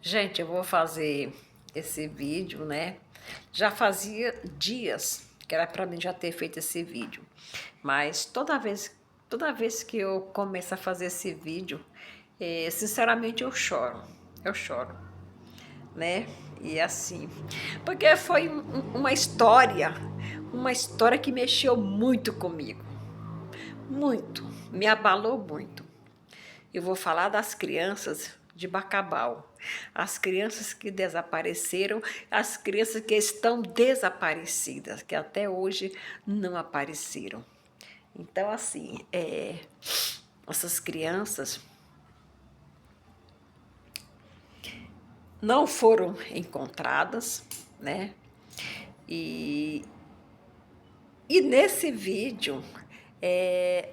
Gente, eu vou fazer esse vídeo, né? Já fazia dias que era para mim já ter feito esse vídeo, mas toda vez que eu começo a fazer esse vídeo, sinceramente eu choro, né? E assim, porque foi uma história que mexeu muito comigo, muito, me abalou muito. Eu vou falar das crianças de Bacabal, as crianças que desapareceram, as crianças que estão desaparecidas, que até hoje não apareceram. Então, assim, essas crianças não foram encontradas, né? E, e nesse vídeo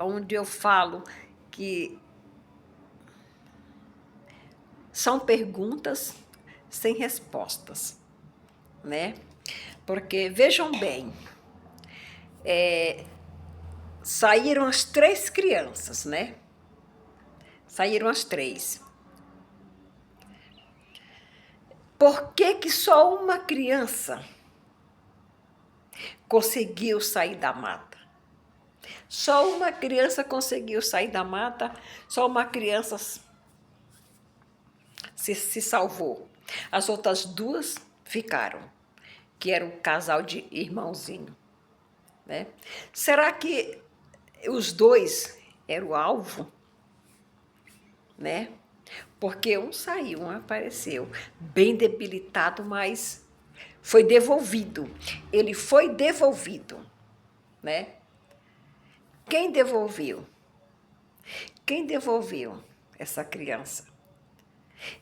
onde eu falo que são perguntas sem respostas, né? Porque vejam bem, saíram as três crianças, né? Saíram as três. Por que que só uma criança conseguiu sair da mata? Só uma criança conseguiu sair da mata, só uma criança se salvou. As outras duas ficaram, que era um casal de irmãozinho, né? Será que os dois eram o alvo, né? Porque um saiu, um apareceu, bem debilitado, mas foi devolvido. Ele foi devolvido, né? Quem devolveu? Quem devolveu essa criança?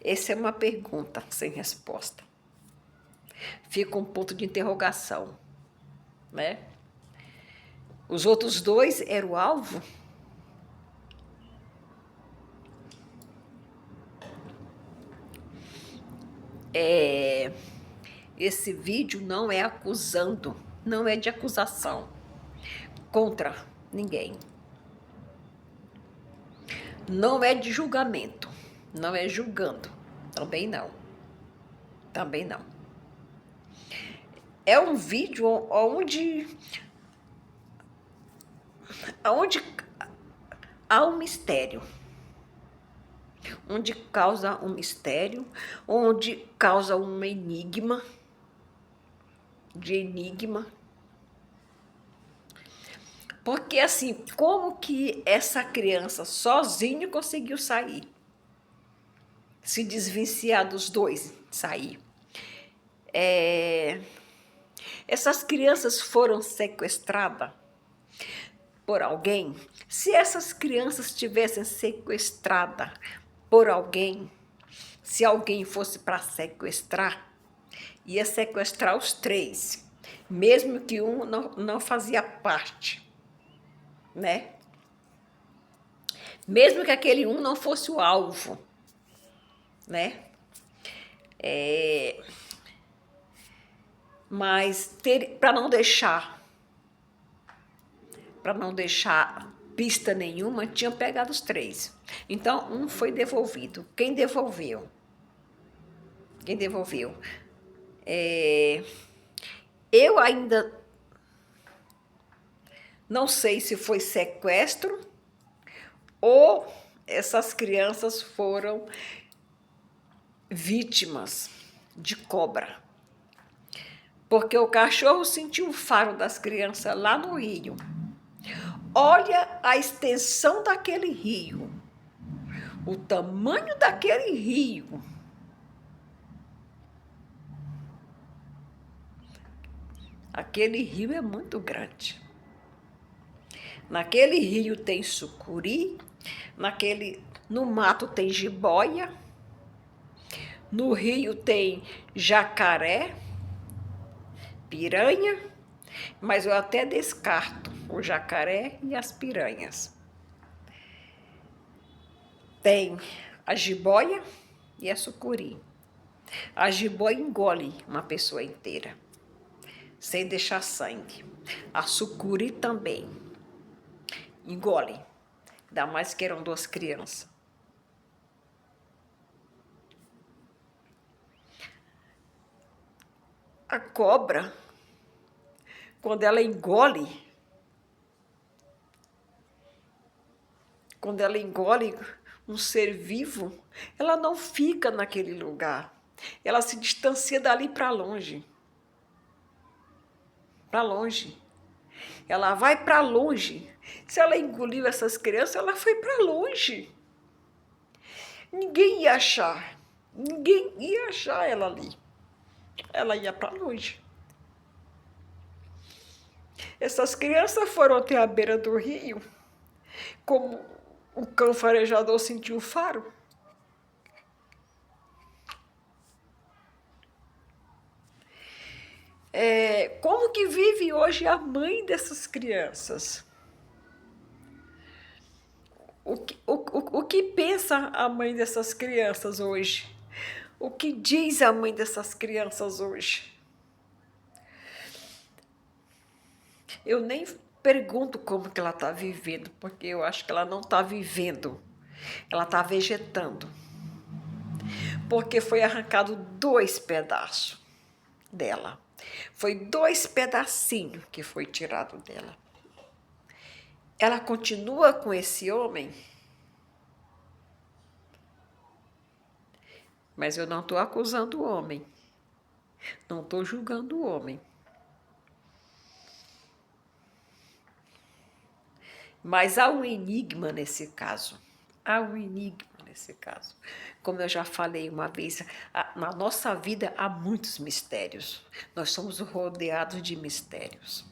Essa é uma pergunta sem resposta. Fica um ponto de interrogação, né? Os outros dois eram o alvo? Esse vídeo não é acusando, não é de acusação contra ninguém. Não é de julgamento, não é julgando, também não. Também não. É um vídeo onde há um mistério, onde causa um mistério, onde causa um enigma, de enigma. Porque assim, como que essa criança sozinha conseguiu sair? Se desvencilhar dos dois, sair. Essas crianças foram sequestradas por alguém? Se essas crianças tivessem sequestrada por alguém, se alguém fosse para sequestrar, ia sequestrar os três, mesmo que um não fazia parte, né? Mesmo que aquele um não fosse o alvo, né? Mas para não deixar pista nenhuma, tinham pegado os três. Então, um foi devolvido. Quem devolveu? Quem devolveu? Eu ainda não sei se foi sequestro ou essas crianças foram vítimas de cobra. Porque o cachorro sentiu o faro das crianças lá no rio. Olha a extensão daquele rio, o tamanho daquele rio. Aquele rio é muito grande. Naquele rio tem sucuri, no mato tem jiboia, no rio tem jacaré, piranha, mas eu até descarto o jacaré e as piranhas. Tem a jiboia e a sucuri. A jiboia engole uma pessoa inteira, sem deixar sangue. A sucuri também engole, ainda mais que eram duas crianças. A cobra, quando ela engole, um ser vivo, ela não fica naquele lugar. Ela se distancia dali para longe. Para longe. Ela vai para longe. Se ela engoliu essas crianças, ela foi para longe. Ninguém ia achar. Ninguém ia achar ela ali. Ela ia para longe. Essas crianças foram até a beira do rio, como o cão farejador sentiu o faro. Como que vive hoje a mãe dessas crianças? O que pensa a mãe dessas crianças hoje? O que diz a mãe dessas crianças hoje? Eu nem pergunto como que ela está vivendo, porque eu acho que ela não está vivendo. Ela está vegetando. Porque foi arrancado 2 pedaços dela. Foi 2 pedacinhos que foi tirado dela. Ela continua com esse homem, mas eu não estou acusando o homem. Não estou julgando o homem. Mas há um enigma nesse caso. Há um enigma nesse caso. Como eu já falei uma vez, na nossa vida há muitos mistérios. Nós somos rodeados de mistérios.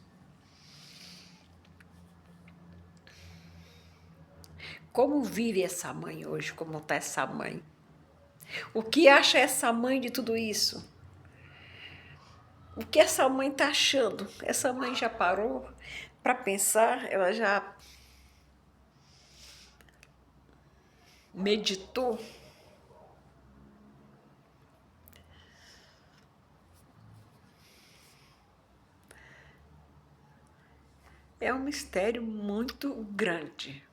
Como vive essa mãe hoje? Como está essa mãe? O que acha essa mãe de tudo isso? O que essa mãe está achando? Essa mãe já parou para pensar? Ela já meditou? É um mistério muito grande.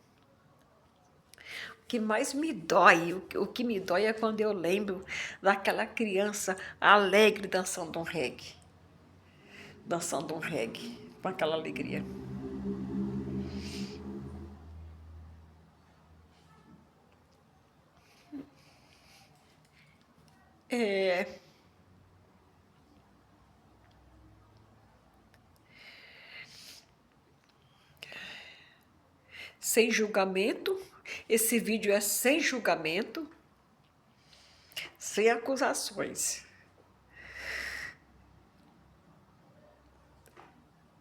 O que mais me dói, o que me dói é quando eu lembro daquela criança alegre dançando um reggae. Dançando um reggae, com aquela alegria. Sem julgamento, esse vídeo é sem julgamento, sem acusações.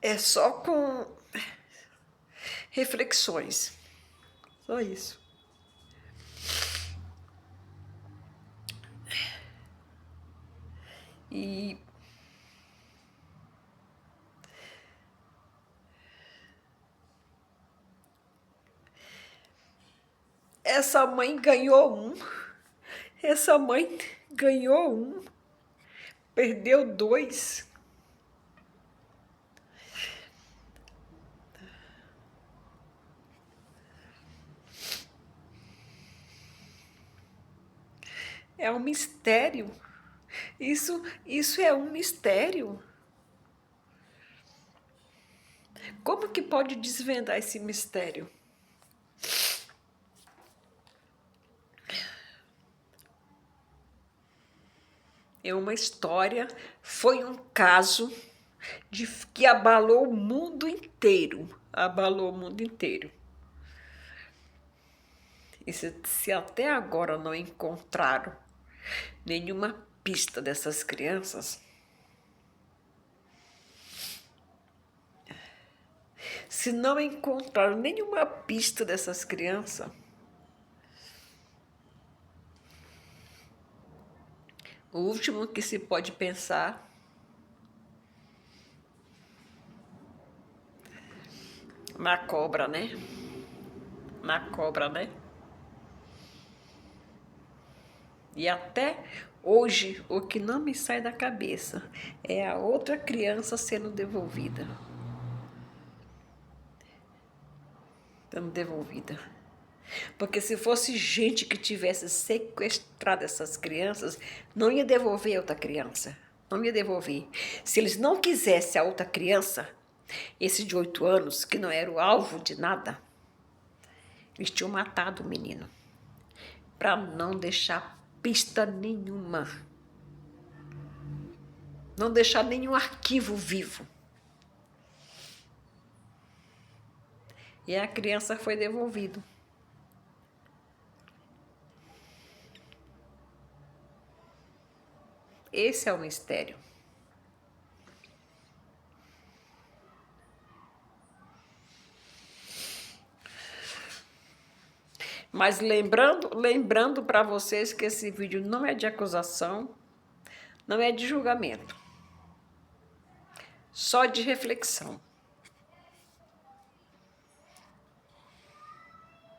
É só com reflexões. Só isso. E essa mãe ganhou um. Essa mãe ganhou um. Perdeu 2. É um mistério. Isso é um mistério. Como que pode desvendar esse mistério? É uma história, foi um caso que abalou o mundo inteiro. Abalou o mundo inteiro. E se até agora não encontraram nenhuma pista dessas crianças, se não encontraram nenhuma pista dessas crianças, o último que se pode pensar na cobra, né? Na cobra, né? E até hoje, o que não me sai da cabeça é a outra criança sendo devolvida. Sendo devolvida. Porque se fosse gente que tivesse sequestrado essas crianças, não ia devolver outra criança. não ia devolver. Se eles não quisessem a outra criança, esse de 8 anos, que não era o alvo de nada, eles tinham matado o menino, para não deixar pista nenhuma, não deixar nenhum arquivo vivo. E a criança foi devolvida. Esse é o mistério. Mas lembrando para vocês que esse vídeo não é de acusação, não é de julgamento, só de reflexão.